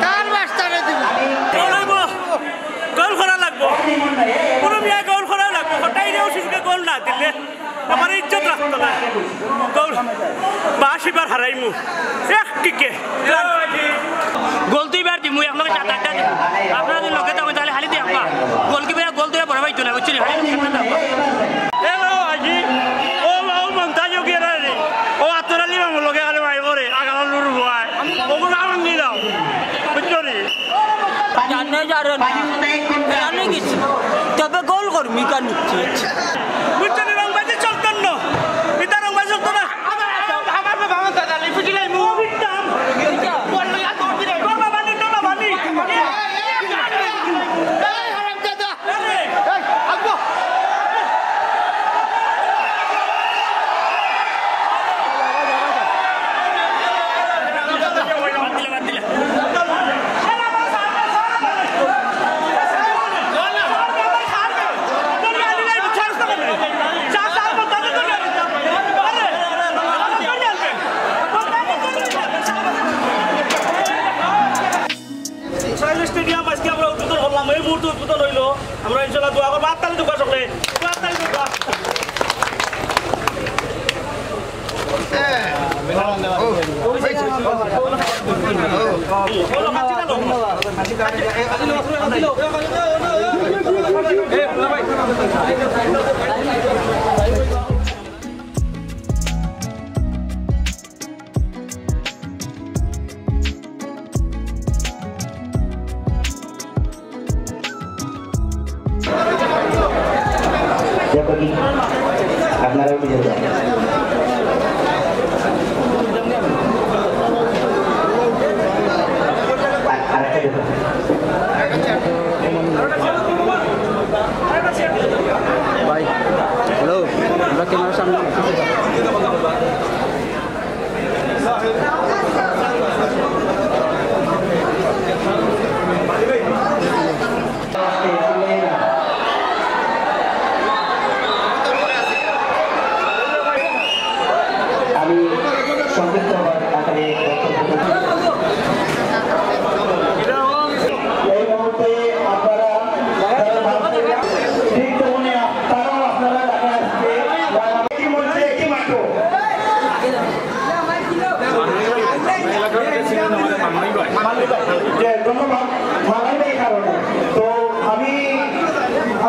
কার বাস্তারে দিব গোল করা লাগবো কোনো মিয়া গোল করা লাগবো হঠাৎ শিশুকে গোল না দিলে আমার ইজ্জত রাখতো না গোল 82 বার হারাইমু এক কিকে গোল দুইবার দিমু এক লগে 7-8টা দিমু আপনারা যদি লগে থাকেন তাহলে হালি দিবা গোল কি গোল দুইবার বড় ভাইতো না বুঝছেন হালি খেলতে দাও এলো আজি ও মমতাজও কি রে ও আতরালি মামু লগে আরে ভাই করে আগাল লুর হয় ওগো নাম নি দাও বুঝছনি জানে জানে কিছু তবে গোল করবি কেন বুঝছেন রং বাজে চলতেন না পিতা রং বাজে চলতো না আমার বাবা আমার দাদা লিখেছিলেন মু স্টেডিয়াম আজকে আমরা উদ্বোধন করলাম এই মুহূর্তে উদ্বোধন হইলো আমরা ইনশাল্লাহ দোয়া করবো আত্মালি দোয়া সকলে আত্মালি দোয়া আপনারাও বুঝে যান ভাই হ্যালো আমরা ক্যামেরার সামনে আমি সংক্ষিপ্ত আকারে এই মুহূর্তে আপনারা ঠিক তেমনি তারাও আপনারা দেখা আসবে একই মধ্যে একই মাত্র ধন্যবাদ মানবাই কারণে তো আমি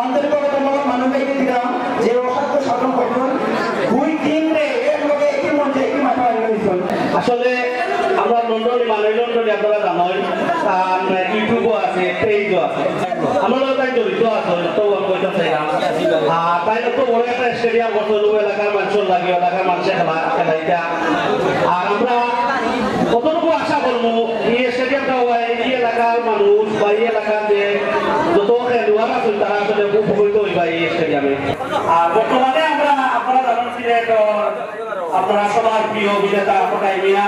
আন্তরিকভাবে ধন্যবাদ মানবাইকে দিলাম যে অসাধ্য সাধন করবেন 2-3 রে এর লগে একই মধ্যে একই মাত্র আয়োজন আসলে আমরা লন্ডনে লন্ডনে আপনারা জানেন ইউটিউবও আছে পেজও আছে আমরা তাই জড়িত আছে তো বলতে চাইলাম তাই তো বড় একটা স্টেডিয়াম বসল এলাকার মানুষের লাগে এলাকার মানুষের খেলাইটা আর আমরা কতটুকু আশা করবো এই স্টেডিয়ামটা এই এলাকার মানুষ বা এই এলাকার যে যত খেলোয়াড় আছেন তারা আসলে উপকৃত হইবা এই স্টেডিয়ামে আর বর্তমানে আমরা আপনারা জানেন আপনারা সবার প্রিয় অভিনেতা কোটাই মিয়া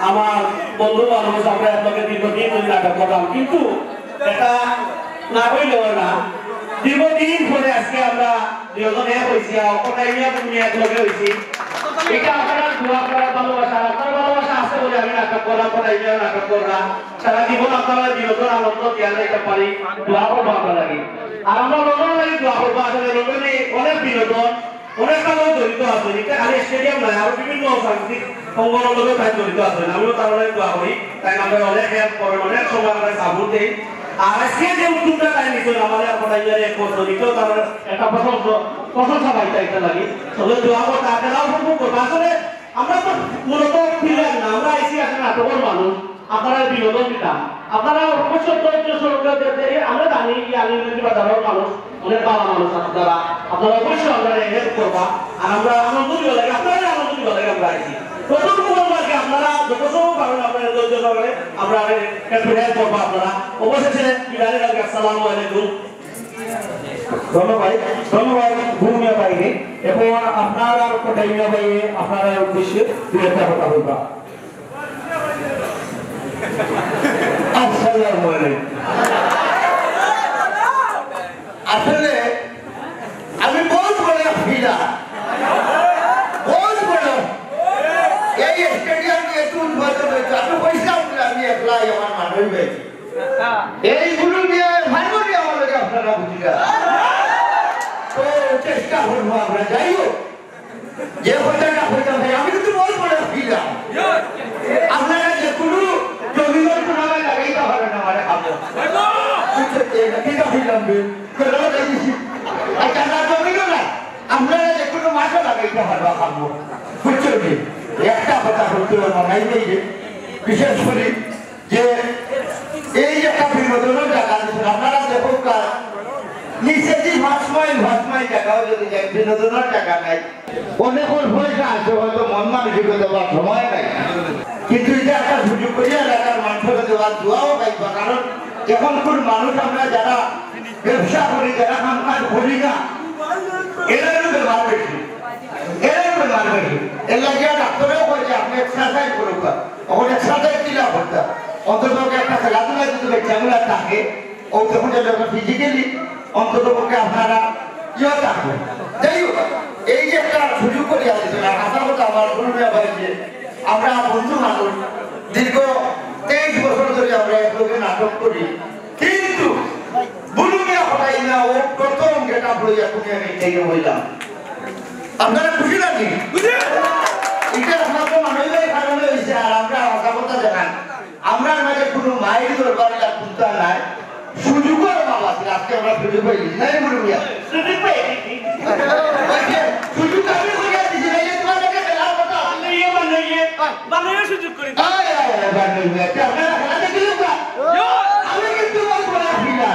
আমার বন্ধু মানুষ আমরা আপনাকে দীর্ঘদিন ধরে নাটক করলাম কিন্তু এটা না হইলেও না দীর্ঘদিন ধরে আজকে আমরা দুজনে হয়েছি কোটাই মিয়া তুমি একলগে হয়েছি এটা আপনারা দোয়া করা ভালোবাসা আপনার ভালোবাসা আছে বলে আমি নাটক করলাম কোটাই মিয়া নাটক করলাম সারা জীবন আপনারা বিনোদন আনন্দ জ্ঞান দিতে পারি দোয়া করবো আপনার লাগে আর আমরা লন্ডন লাগে দোয়া করবো আসলে লন্ডনে অনেক বিনোদন অনেক কারণে জড়িত আছে এটা খালি স্টেডিয়াম নয় আরো বিভিন্ন সাংস্কৃতিক সংগঠনের তাই জড়িত আছে আমিও তার অনেক দোয়া করি তাই আমরা অনেক হেল্প করেন অনেক সময় আমরা সাপোর্ট দিই আর আজকে যে উদ্যোগটা তাই নিচ্ছেন আমাদের আপনার এক বছর দিতেও তার একটা প্রশংসা পাইতে একটা লাগে তবে দোয়া করতে আপনারাও সম্ভব করবো আসলে আমরা তো মূলত ফিরলেন না আমরা এসে আসেন নাটকের মানুষ আপনারা বিনোদন দিতাম আপনারা অবশ্যই ধৈর্য সহকারে আমরা জানি কি আলিমগঞ্জ বাজারের মানুষ অনেক ভালো মানুষ আপনারা অবশ্যই আমরা হেল্প করবা আর আমরা আনন্দ দিব লাগে আপনারা আনন্দ দিব লাগে আমরা আইছি প্রথমটুকু বলবাকে আপনারা যতটুকু পারেন আপনারা ধৈর্য সহকারে আমরা হেল্প করবো আপনারা অবশেষে বিদায় লাগে আসসালামু আলাইকুম ধন্যবাদ ভূমিয়া ভাইকে এবং আপনারা কোটাইমিয়া ভাইয়ে আপনারা উদ্দেশ্যে দুই একটা কথা বলবা আসসালামু আলাইকুম আসলে আমি বহুত বড় ফিলা বহুত বড় এই স্টেডিয়াম একটু উদ্বোধন হয়েছে আপনি পয়সা আমি একলাই আমার মানুষ ভাই এইগুলো নিয়ে ভাইবলি আমাদেরকে আপনারা বুঝিরা তো চেষ্টা করবো আমরা যাই হোক যে কথাটা হইতে ভাই আমি কিন্তু বলবো না ফিরা আপনারা যে কোনো জমিগর কোনো লাগাইতে পারে না মানে খাবো কিনা হইলাম আচ্ছা না জমিও না আপনারা যে কোনো মাছও লাগাইতে পারবা খাবো বুঝছো কি একটা কথা হইতে মনাই নেই যে বিশেষ করে যে এই যে একটা বিনোদনের জায়গা দিচ্ছেন আপনারা দেখো নিচে যে ভাত মাইল জায়গাও যদি বিনোদনের জায়গা নাই অনেকের পয়সা আছে হয়তো মন মানসিকতা দেওয়ার সময় নাই কিন্তু এটা একটা সুযোগ করে এলাকার মানুষকে দেওয়ার দোয়াও পাইব কারণ এখনকার মানুষ আমরা যারা ব্যবসা করি যারা কামকাজ করি না এরারও বেমার বেশি এর লাগে ডাক্তারেও কয়েছে আপনি এক্সারসাইজ করুক এখন এক্সারসাইজ দিলা করতে অন্তত একটা খেলাধুলা যদি বাচ্চাগুলা থাকে ও তখন যখন ফিজিক্যালি অন্তত পক্ষে আপনারা ইয়ে থাকবে যাই হোক এই যে একটা সুযোগ করে আসছিল আশা কথা আমার গুরুমিয়া ভাইছে আমরা বন্ধু মানুষ দীর্ঘ 23 বছর ধরে আমরা একলগে নাটক করি কিন্তু গুরুমিয়া হঠাই না ও প্রথম গেটা বইয়া তুমি আমি থেকে বললাম আপনারা খুশি নাকি এটা আপনাদের মানুষের কারণে হয়েছে আর আমরা আশা কথা জানান আমরা মাঝে কোনো মায়ের দরবার খুঁজতে নাই সুযোগের অভাব আছে আজকে আমরা সুযোগ পাইছি নাই গুরুমিয়া সুযোগ পাইছি সুযোগ আমি করিয়া দিছি না যে তোমাদেরকে খেলার কথা আপনি ইয়ে বানাইয়ে সুযোগ করি আয় বানাইয়ে আপনারা খেলা দেখিলেন না আমি কিন্তু বলবো না ফিলা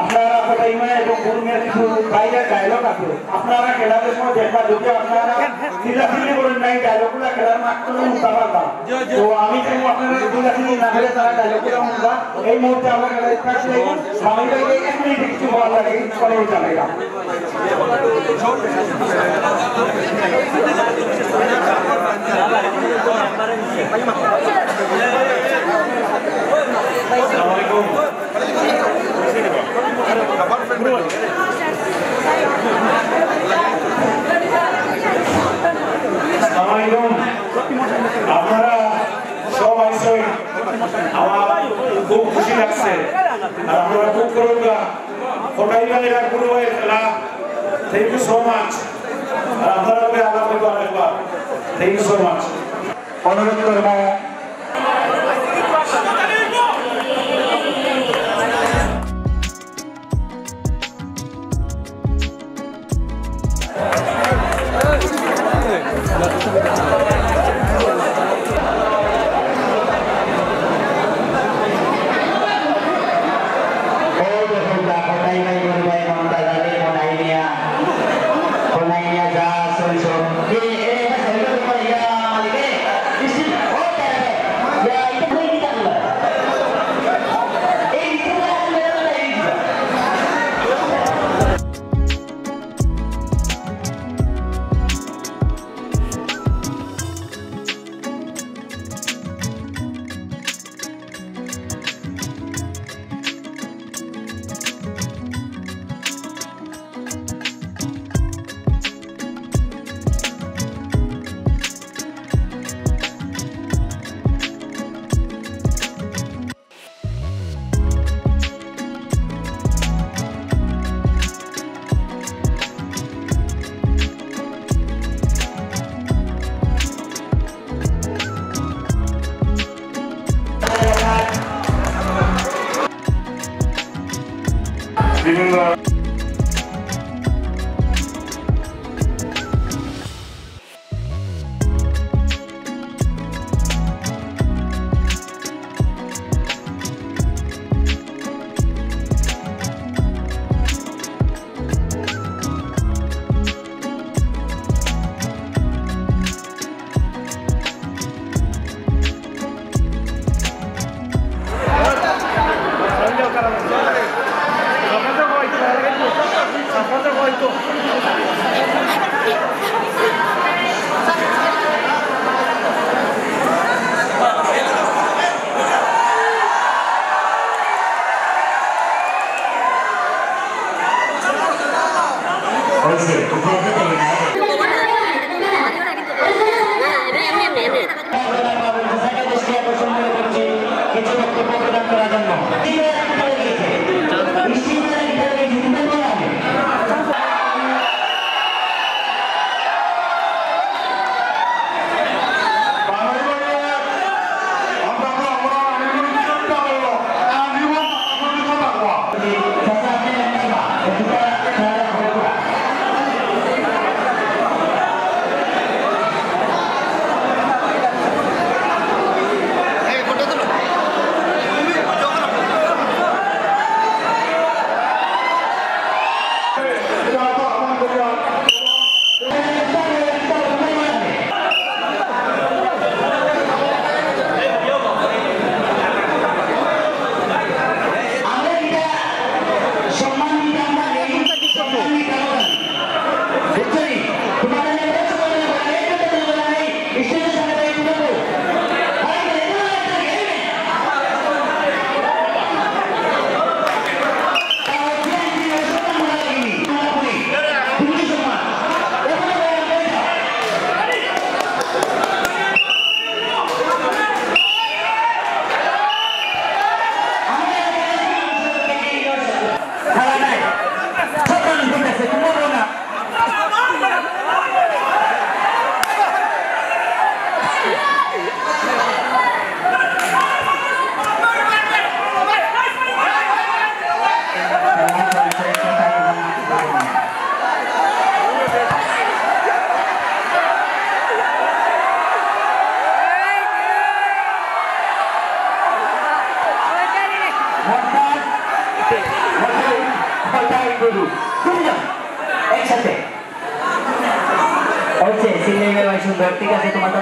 আপনারা কথাইমা এবং গুরুমিয়া কিছু বাইরে ডায়লগ আছে আপনারা খেলার সময় দেখবা যদি আপনারা চিলাচিলি করেন নাই ডায়লগুলা খেলার মাত্র উঠাবা তো আমি চাইবো আপনারা চিলাচিলি না করে তারা ডায়লগুলা শুনবা এই মুহূর্তে আমরা খেলা স্টার্ট করব স্বামী ভাইকে 1 মিনিট কিছু বলার লাগে করে চালাইবা আসসালামু আলাইকুম আপনারা সব আইসেন আমার খুব খুশি লাগছে আর আপনারা খুব করুকা ফটাই ভাইরা গুরু ভাইয়ের খেলা থ্যাংক ইউ সো মাচ আর আপনারা আল্লাহ করবো আরেকবার থ্যাংক ইউ সো মাচ অনুরোধ করবো শুরু দুজন একসাথে হচ্ছে সিনেমা ভাই সুন্দর ঠিক আছে তোমার তো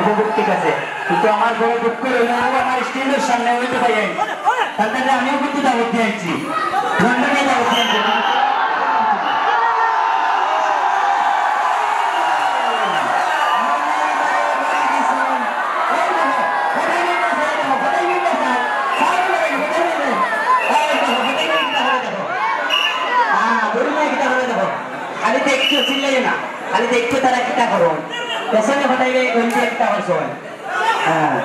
উপভোগ ঠিক আছে কিন্তু আমার বড় দুঃখ হলো আমার স্টেজের সামনে হইতে পারি তাহলে আমিও কিন্তু দাবত দিয়েছি লন্ডনে দাবত দিয়েছি খালি দেখছো চিল্লাই না খালি দেখছো তারা কিটা করো পেছনে ঘটাইবে গঞ্জি একটা করছো হ্যাঁ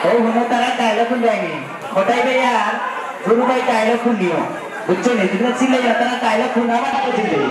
এই হুনো তারা ডায়লগ খুলবেনি ঘটাইবে আর গুরু ভাই ডায়লগ খুলিও বুঝছো নি তুমি চিল্লাই না তারা ডায়লগ খুলনা আবার চিল্লাই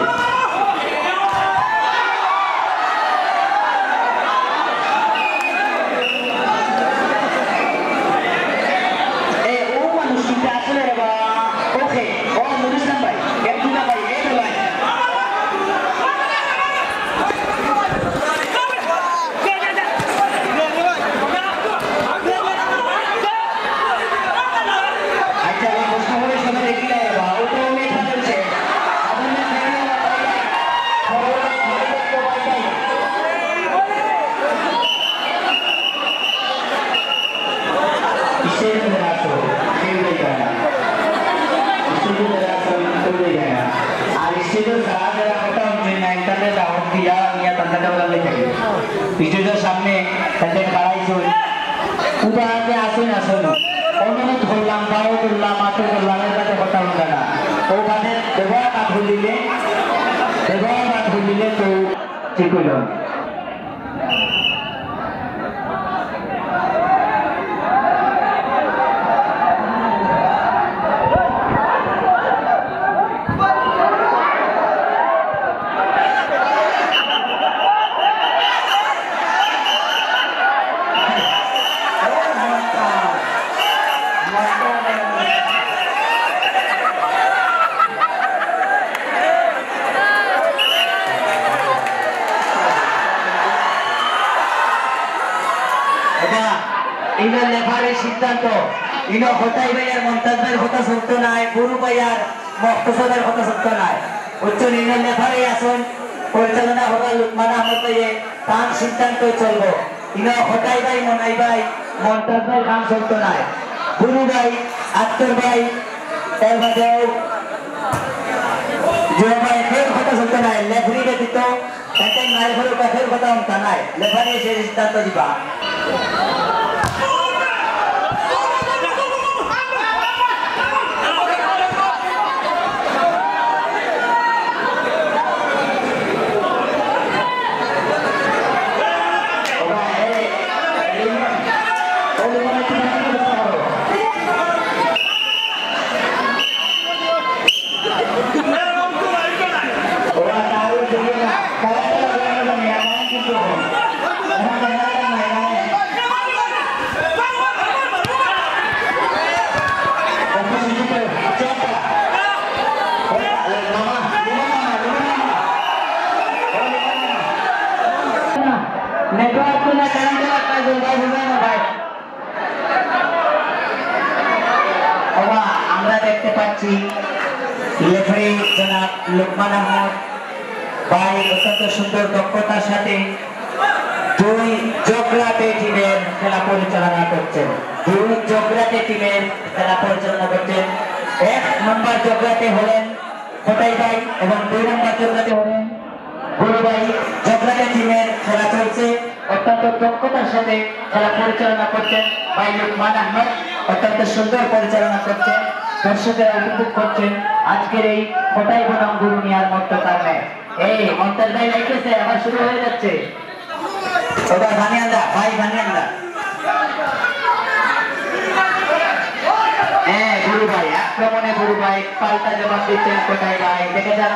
সামনে তাদের বাড়াইছো উদাহরণে আসুন আসুন অনুরোধ করলাম পাও করলাম মাথা করলাম এর কাছে কথা বলবে না ও মানে ব্যবহার না ভুলিলে তো ঠিক হইল ইনো লেফারের সিদ্ধান্ত ইনো হতাই ভাইয়ার মমতাজ ভাইয়ের কথা সত্য নাই গুরু ভাইয়ার মক্তসদের কথা সত্য নাই উচ্চ ইনো লেফারে আসুন পরিচালনা হওয়ার লোকমান আহমদ ভাইয়ে তার সিদ্ধান্ত চলবো ইনো হতাই ভাই মনাই ভাই মমতাজ ভাই কাম সত্য নাই গুরু ভাই আত্মর ভাই এর বাদেও জিও ভাই ফের কথা সত্য নাই লেফারি ব্যতীত তাতে মায়ের ঘরের কাছের কথা অন্তা নাই লেফারে সে সিদ্ধান্ত দিবা আমরা দেখতে পাচ্ছি লেফারি জনাব লোকমান আহমদ ভাই অত্যন্ত সুন্দর দক্ষতার সাথে দুই জোগ্রাফি টিমের খেলা পরিচালনা করছেন এক নম্বর জোগ্রাফি হলেন কোটাই ভাই এবং 2 নম্বর জোগ্রাফি হলেন গুরু ভাই জোগ্রাফি টিমের খেলা চলছে অত্যন্ত দক্ষতার সাথে খেলা পরিচালনা করছেন ভাই লোকমান আহমদ অত্যন্ত সুন্দর পরিচালনা করছেন দর্শকেরা উপভোগ করছেন আজকের এই কোটাই বনাম গুরু মিয়ার মধ্য কারণে এই মমতাজ ভাই লাইতেছে আবার শুরু হয়ে যাচ্ছে ওটা বানিয়ান্দা ভাই বানিয়ান্দা গুরু ভাই আক্রমণে গুরু ভাই পাল্টা জবাব দিচ্ছেন কোটাই ভাই দেখে যান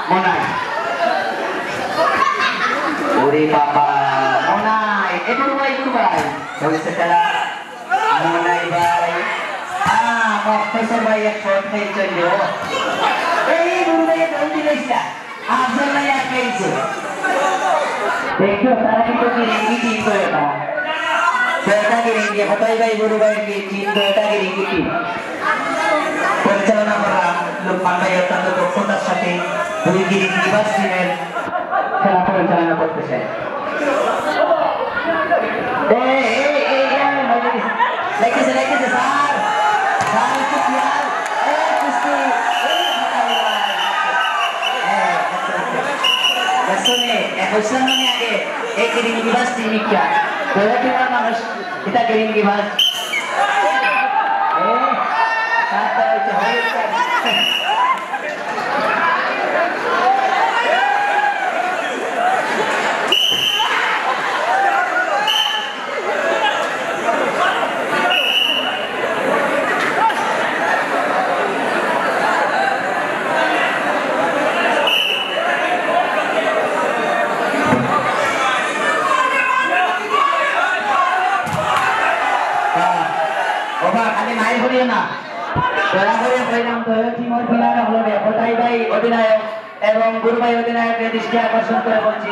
মনাই ওরে বাবা মনাই গুরু ভাই চলেছে খেলা মনাই ভাই মক্তসর ভাই এক শট খেয়ে চললো এই গুরু ভাই দল দিলেইছা আফজল ভাই আর খেয়েছে দেখো তারা কিন্তু কি রেঙ্গি টিম করে না টয়োটা গিরিঙ্গি হতাই ভাই গুরু ভাই কি টিম টয়োটা গিরিঙ্গি টিম পরিচালনা করা লোকমান ভাই অত্যন্ত দক্ষতার সাথে দুই গিরিঙ্গি বাস টিমের খেলা পরিচালনা করতেছে লেগেছে স্যার স্যার একটু খেয়াল শুনে এখন মানে আগে এই গিরিঙ্গি বাস টিম क्या दोनों टीम মানুষ এটা গিরিঙ্গি বাস সাতটা হয়েছে না দয়া করে হইলাম তো টিমের খেলার হলো হতাই ভাই অধিনায়ক এবং গুরু ভাই অধিনায়কের দৃষ্টি আকর্ষণ করে বলছি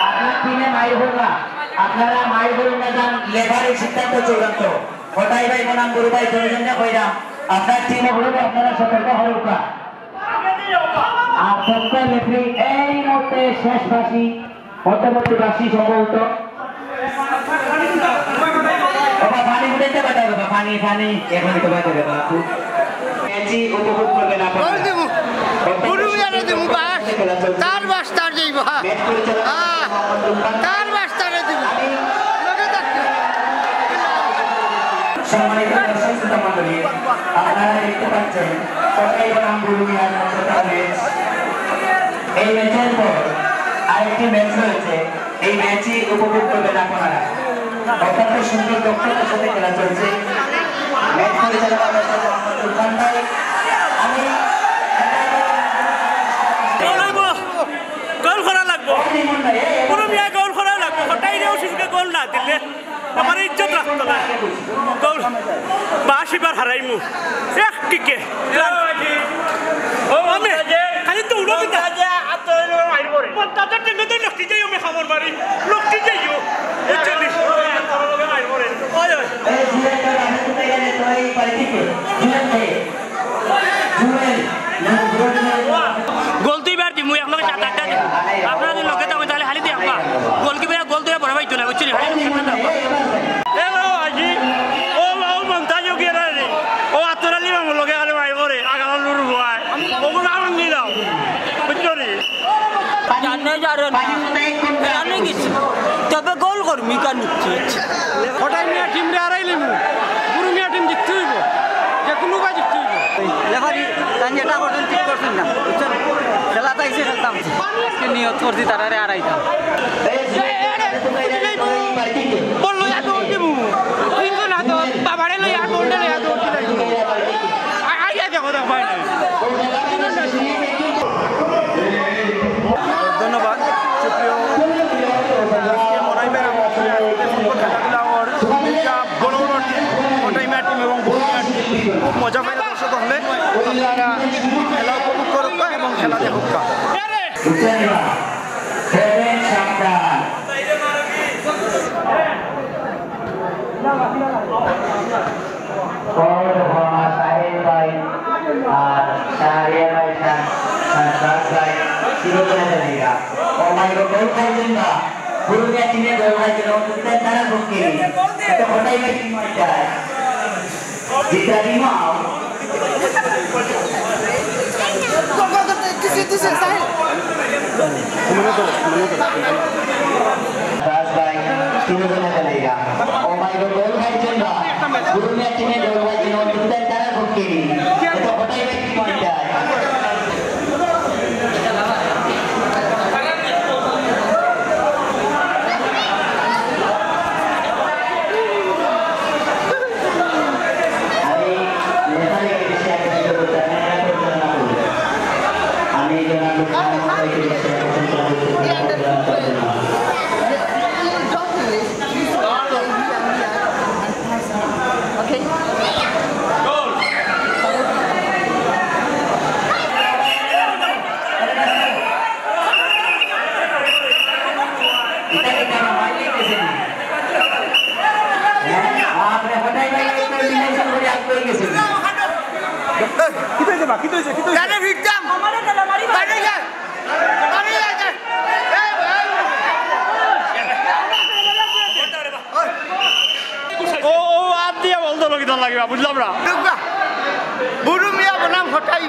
আপনার টিমে মাইর হলরা আপনারা মাইর হলুন না যান লেবারের সিদ্ধান্ত চূড়ান্ত হতাই ভাই বনাম গুরু ভাই দুজনে হইলাম আপনার টিমে হলো আপনারা সতর্ক হলুকা আর সত্য রেফারি এই মুহূর্তে শেষ বাসি মধ্যবর্তী বাসি সম্ভবত পানি উঠাইতে পারবে বাবা পানি পানি এখনই তো বাজে বাবু ম্যাচই উপভোগ করবেন আপনারা গুরু মিয়ারে দেব বাস তার বাস তার যাইব তার বাস তারে দেব লগে থাকতে সম্মানিত দর্শক শ্রোতা মণ্ডলী আপনারা দেখতে পাচ্ছেন সবাই বনাম গুরু মিয়ার মধ্যকার ম্যাচ এই ম্যাচের পর আরেকটি ম্যাচ রয়েছে এই ম্যাচই উপভোগ করবেন আপনারা অত্যন্ত সুন্দর দক্ষতার সাথে খেলা চলছে ম্যাচ পরিচালনা করছেন মোহাম্মদ সুলতান ভাই আমি গোল করা লাগবো পুরো মিয়া গোল করা লাগবো হঠাৎ শিশুকে গোল না দিলে আমার ইজ্জত রাখতো না গোল 82 বার হারাইমু এক কিকে আমি খালি তো উড়ো দিতে তাদের টিমে তো লক্ষ্টি যাই আমি খাবার মারি লক্ষ্টি যাইও 40 গোল তুই বার দিমু এক লগে 7-8টা আপনারা যদি লগে থাকেন তাহলে খালি দিয়ে আপা গোল কি গোল তুই বড় ভাই তো না বুঝছেন আজি ও মমতাজ কি রে ও আতরালি মামু লগে খালি মাই করে আগালা লুর হয় ওগুলো আমি নিলাম বুঝছনি জানে জানে গেছি তবে গোল করবি কেন হঠাৎ মিয়া টিম রে হারাইলিমু গুরু মিয়া টিম জিততে হইব যে কোনো ভাই জিততে হইব লেফারি তাই এটা করছেন ঠিক করছেন না বুঝছেন খেলা তাইছে খেলতাম আজকে নিয়ত করছি তারারে হারাইতাম বললো এত দিমু কিন্তু না তো বাবারে লই আর বললে লই এত আইয়া দেখো দেখো ভাই ধন্যবাদ সুপ্রিয় আজকে মরাইবের খেলাধুলার বড় বড় টিম ওটাইমার টিম এবং বড়িমার টিম খুব মজা পাইলে দর্শক হলে আপনারা খেলা উপভোগ করুক এবং খেলা দেখুক আর শাহরিয়ার ভাই ভাই চিরতরে চলেगा और भाई को गोल खाई देगा गुरु के टीम ने गोल खाई दिया तो तारा बुके तो होटाई में टीम आता है जीता रीमाओ किसी से साहिल दास भाई चिरतरे चलेगा और भाई को गोल खाई देगा गुरु के टीम ने गोल खाई दिया तो तारा बुके तो होटाई में टीम आता है গানে ফিরতাম বাড়ি যা বাড়ি যা ও আদ দিয়া বলতো লোক দল লাগবে বুঝলাম না বুড়ু মিয়া বনাম হটাই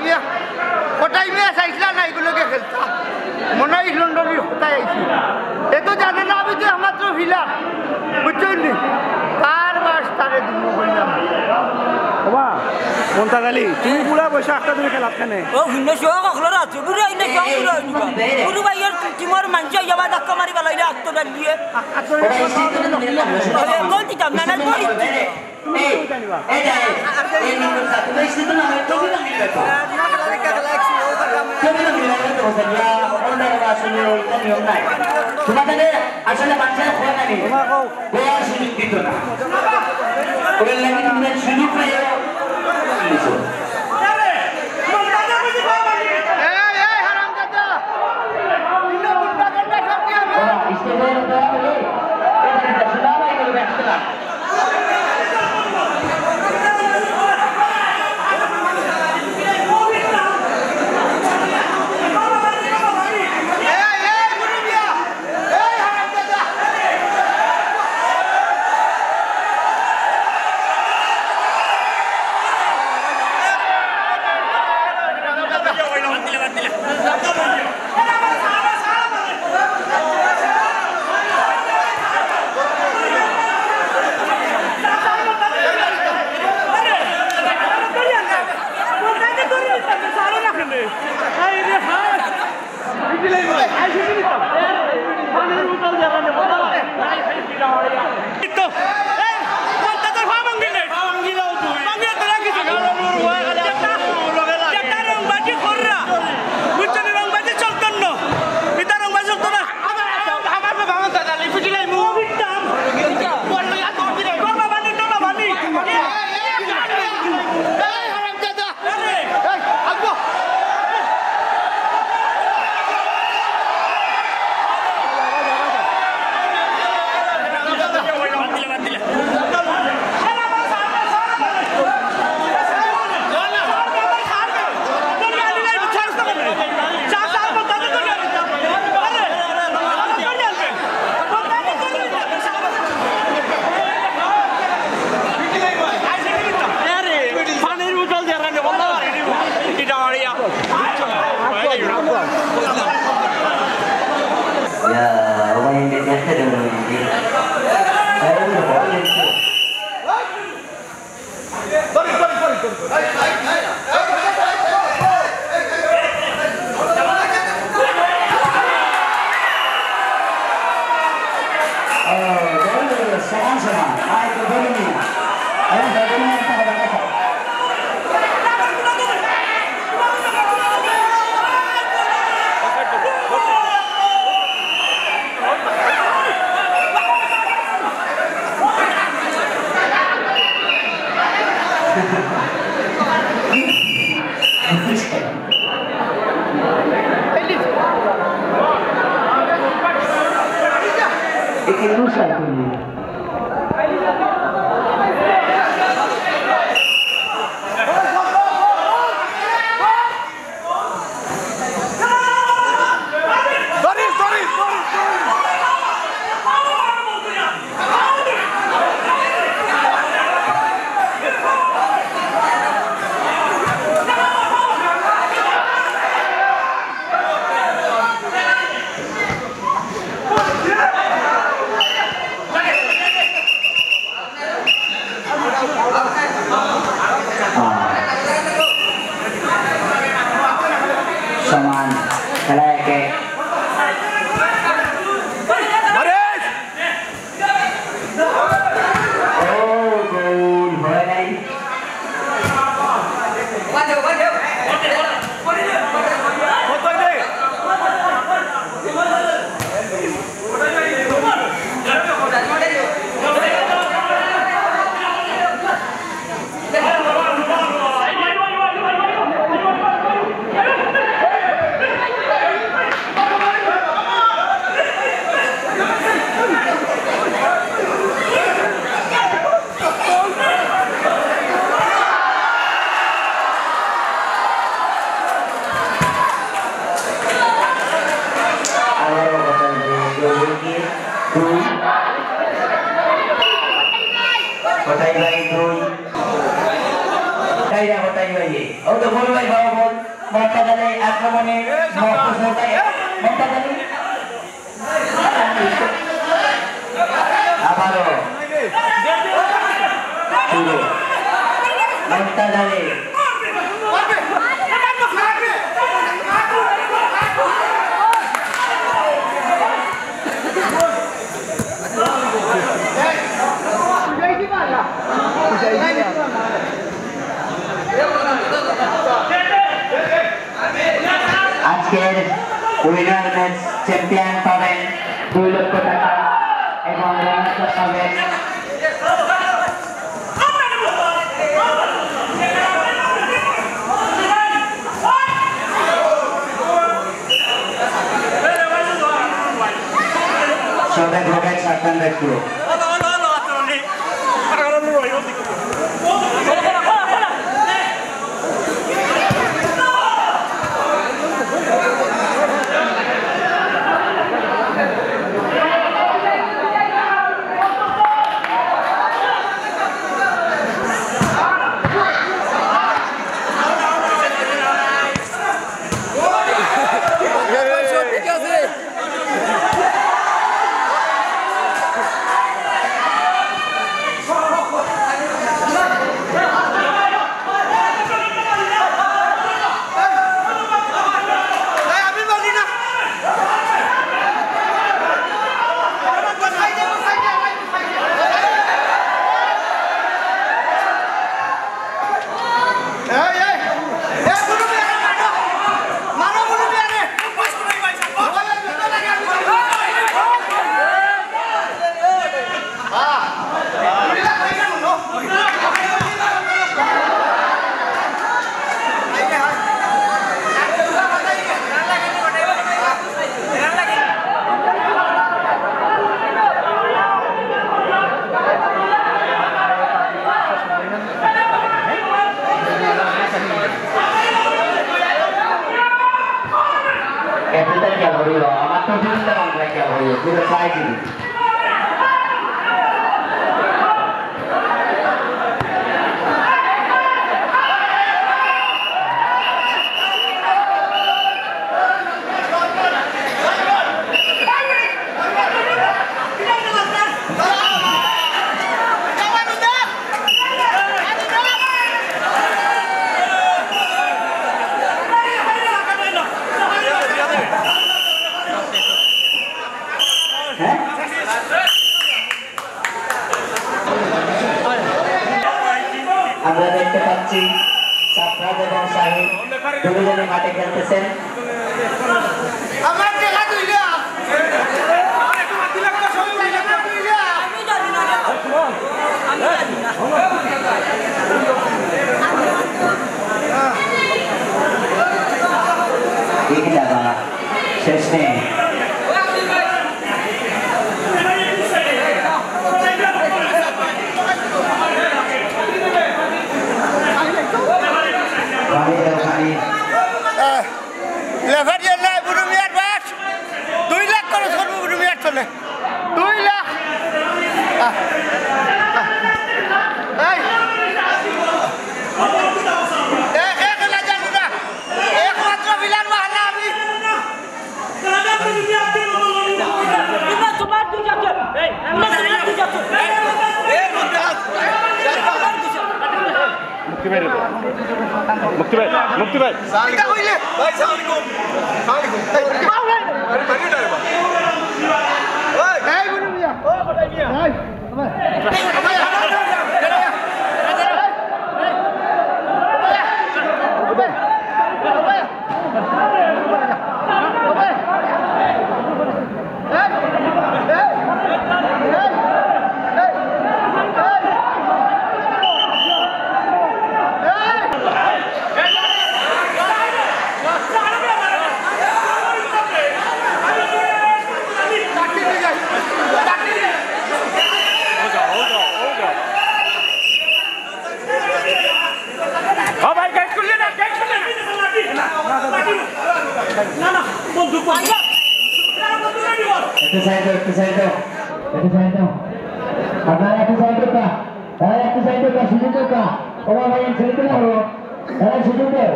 মিয়া চাইছিলা না এগুলোকে খেলতা মনে হয় লন্ডনের হতাই আইছি এ তো জানে না আমি তো আমার তো ভিলাম বুঝছেন নি তার বাস তারে দিব বললাম বাবা কোনটা গালি তুমি পুরা বসে একটা তুমি খেলা খানে ও ভিন্ন শোক অখলরা আছে বুড়ি আইনে শোক বুড়ি ভাইয়ের টিমর মানছে যাবা ধাক্কা মারি গলাইলে আত্মটা দিয়ে গোল দিতাম না না গোল তোমাদের আসলে মানুষের খোয়া নাই গোয়ার সুযোগ দিত না ওদের লাগে তোমরা সুযোগ পাই ভাই দুই কাইরা হটাই ভাই ও তো বল ভাই বাবা বল মর্তাদালে আক্রমণে মর্তাদালে আবারও শুরু মর্তাদালে আজকের উইনার ম্যাচ চ্যাম্পিয়ন পাবেন 2 লক্ষ টাকা এবং রানার পাবেন সবাই ভোগে সাবধান রাখবো আমরা দেখতে পাচ্ছি সাফরাজ এবং শাহিদ দুজনে মাঠে খেলতেছেন আমার দেখা তুইলা আমি জানি না एक जागा शेष ने লেফারিয়ার নাই বুড়ুমিয়ার বাস 2 লাখ খরচ করবো বুড়ুমিয়ার চলে 2 লাখ একমাত্র বিলার বাহানা আমি তোমার দুই যাচ্ছে মুক্তি ভাই মুক্তি ভাই Itu saya tuh. Karena itu saya tuh, Pak. Saya itu saya কা ওরা ভাই ছেড়ে দিলে হলো এরা সুযোগ দাও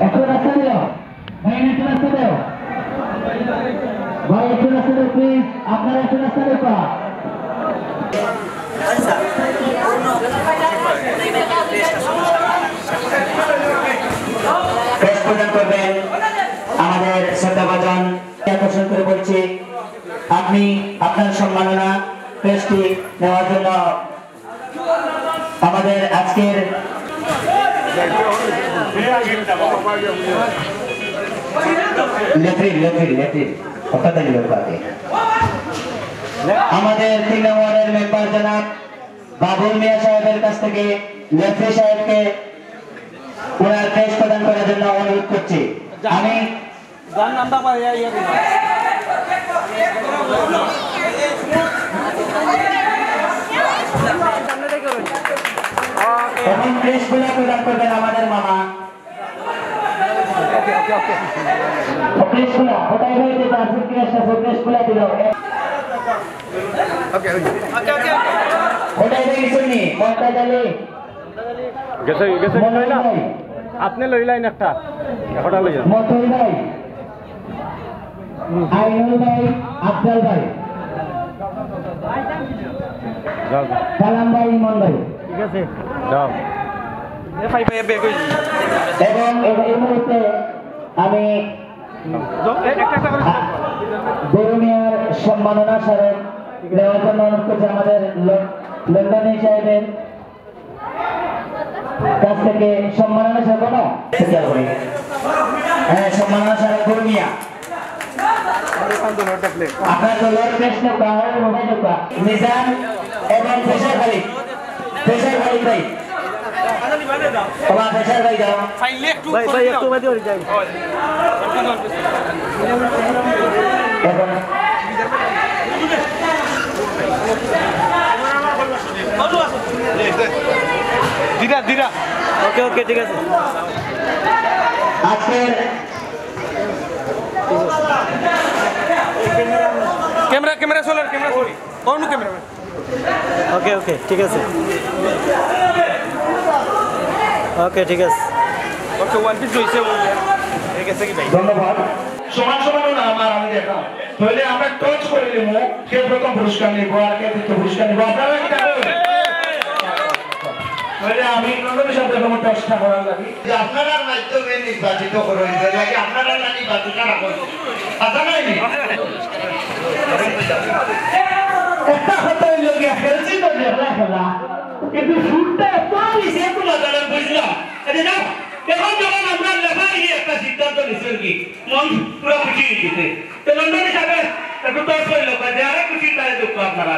একটু রাস্তা দিও ভাই একটু রাস্তা দাও ভাই একটু রাস্তা দাও প্লিজ আপনারা একটু রাস্তা দাও কা প্রেস প্রদান করবেন আমাদের শ্রদ্ধাভাজন আকর্ষণ করে বলছি আপনি আপনার সম্মাননা প্রেসটি নেওয়ার জন্য আমাদের আজকের আমাদের 3 নম্বরের মেম্বার জনাব বাবুল মিয়া সাহেবের কাছ থেকে লেফরি সাহেবকে ওনার প্রেস প্রদান করার জন্য অনুরোধ করছি আমি এখন প্রেস প্রদান করবেন আমাদের মামা প্রেসগুলা ওটাই হয়েছে তার প্রেস গুলা দিল ওটাই হয়ে গেছেন মমতাজ আলী গেছে লইলা আপনি লইলাইন একটা একটা লইয়া মতই ভাই আইনুল ভাই আফজাল ভাই যাও সালাম ভাই ইমন ভাই ঠিক আছে যাও এবং এই মুহূর্তে আমি বরুমিয়ার সম্মাননা স্মারক দেওয়ার জন্য অনুরোধ করছি আমাদের লন্ডনী সাহেবের কাছ থেকে সম্মাননা স্মারক সম্মাননা স্মারক বরুমিয়া আপনার দলের প্রশ্ন মোবাইল নিজাম এবং ফেসার খালিদ ভাই তোমার ফেসার ভাই যাও ভাই একটু বাদে হয়ে যায় এখন দিরা ওকে ঠিক আছে আজকের ক্যামেরা চলে কোন ক্যামেরা ওকে ঠিক আছে ওকে ওয়ান পিস হইছে ঠিক আছে কি ভাই ধন্যবাদ সমান সমান না আমার আমি দেখা তাহলে আমরা টচ করে নিব কে প্রথম পুরস্কার নিব আর কে দ্বিতীয় পুরস্কার নিব আপনারা কি জানেন তাহলে আমি নন্দনের সাথে কোনো চেষ্টা করার লাগি যে আপনারা মাধ্যমে নির্বাচিত করুন লাগে আপনারা না নির্বাচিত না করুন আচ্ছা নাই একটা কথা হইল কি খেলছি তো খেলা কিন্তু ফুটটা এত বেশি এত মজার বুঝলাম এটা না এখন যখন আমরা লেখাই একটা সিদ্ধান্ত নিচ্ছেন কি মন পুরো খুশি হয়েছে তো লন্ডন হিসাবে একটু তস করে লোক যে আরে খুশি তাই দুঃখ আপনারা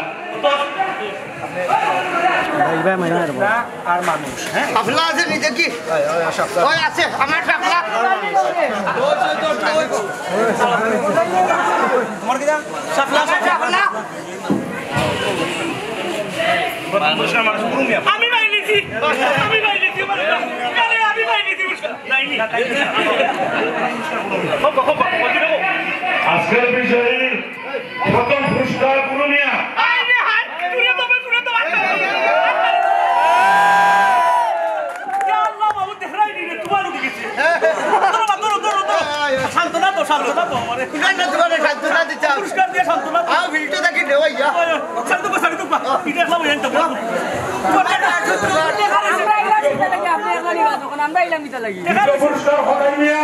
আর মানুষ হ্যাঁ শাপলা আছে নিজে কি ওই আছে আমার শাপলা তোমার কি শাপলা আমি বাইলিছি আজকের বিষয়ে প্রথম পুরস্কার পুরুলিয়া সান্ত্বনা তো সান্ত্বনা দিচ্ছা পুরস্কার দিয়ে সান্ত্বনা ভিডিও দেখি দেওয়াইয়া আমরা এলাম মিতা লাগি পুরস্কার হলাই মিয়া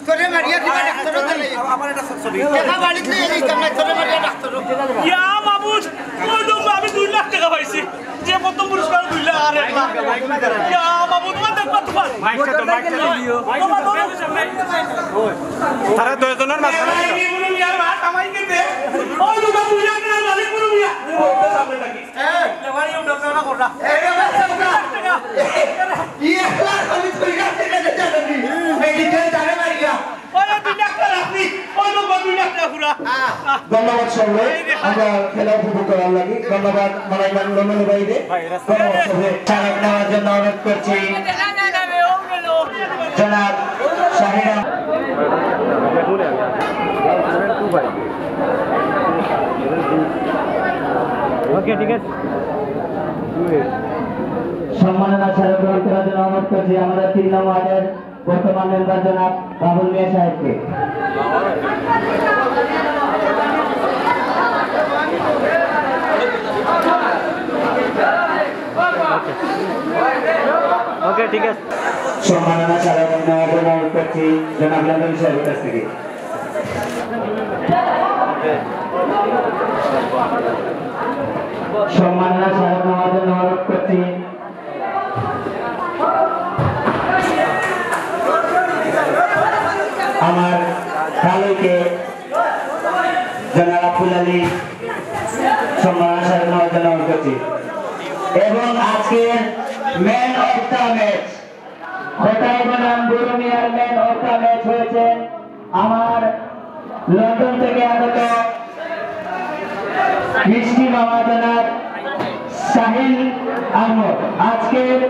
তোরে মারিয়া দিবা ডাক্তার আমার এটা ছবি টাকা বাড়িতে এই কামনা তোরে মারিয়া ডাক্তার ইয়া মামুদ ওই তো আমি 2 লাখ টাকা পাইছি যে প্রথম পুরস্কার 2 লাখ আর 1 লাখ ইয়া মামুদ মত দেখবা তোমার মাইকটা দিও তারা দুজনের মাঝখানে পুরো মিয়া ভাত আমাই কেতে ওই তো 2 লাখ টাকা মালিক পুরো মিয়া ওটা সামনে থাকি লেবারি উঠা না করলা এই টাকা কি একলা আমি তুই কাছে গেছে জানি মেডিকেল তারে মারিয়া ওই 2 লাখ টাকা আপনি ওই তো 2 লাখ টাকা পুরা ধন্যবাদ সবাই আমরা খেলা উপভোগ করার লাগি ধন্যবাদ মালাইমান লন্ডন ভাইদের ধন্যবাদ সবাই চালক নেওয়ার জন্য অনুরোধ করছি শাহিনা ওকে ঠিক আছে সম্মাননা স্মারক গ্রহণ করার জন্য অনুরোধ করছি আমাদের 3 নং ওয়ার্ডের বর্তমান মেম্বার জনাব বাবুল মিয়া সাহেবকে। ওকে ঠিক আছে সম্মাননা স্মারক নেওয়ার জন্য অনুরোধ করছি জনাব লন্ডন সাহেবের কাছ থেকে। সম্মাননা স্মারক নেওয়ার জন্য অনুরোধ করছি আমার খালুকে জনাব আব্দুল আলী সম্মাননা স্মারক নেওয়ার জন্য অনুরোধ করছি। এবং আজকের ম্যান অফ দ্য ম্যাচ খোটাই বনাম গুরু মিয়ার ম্যান অফ দ্য ম্যাচ হয়েছে আমার লন্ডন থেকে আগত মিষ্টি মামা জনাব সাহিল আহমদ। আজকের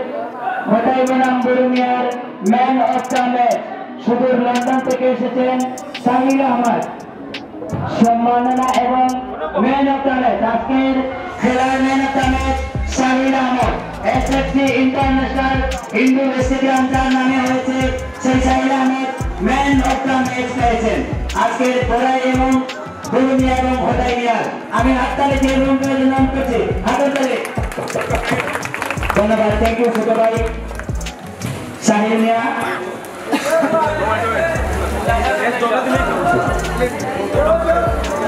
খোটাই বনাম গুরু মিয়ার ম্যান অফ দ্য ম্যাচ সুদূর লন্ডন থেকে এসেছেন সাহিল আহমদ। সম্মাননা এবং ম্যান অফ দ্য ম্যাচ আজকের খেলার man of the match Sahil Ahmad. SFC international indoor stadium যার নামে হয়েছে সেই Sahil Ahmad man of the match পেয়েছেন আজকের বড়াই এবং গুরুমিয়া এবং খোটাই মিয়ার। আমি হাততালি দিয়ে রুমকে নাম করছি হাততালি। ধন্যবাদ, থ্যাংক ইউ ছোট ভাই সাহিল মিয়া।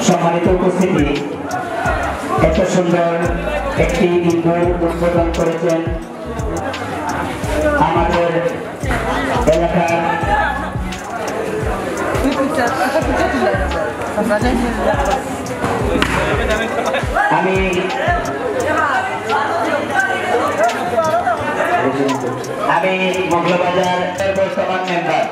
সম্মানিত উপস্থিতি, এত সুন্দর একটি ইনডোর উদ্বোধন করেছেন আমাদের এলাকার আমি মগলবাজার বর্তমান মেম্বার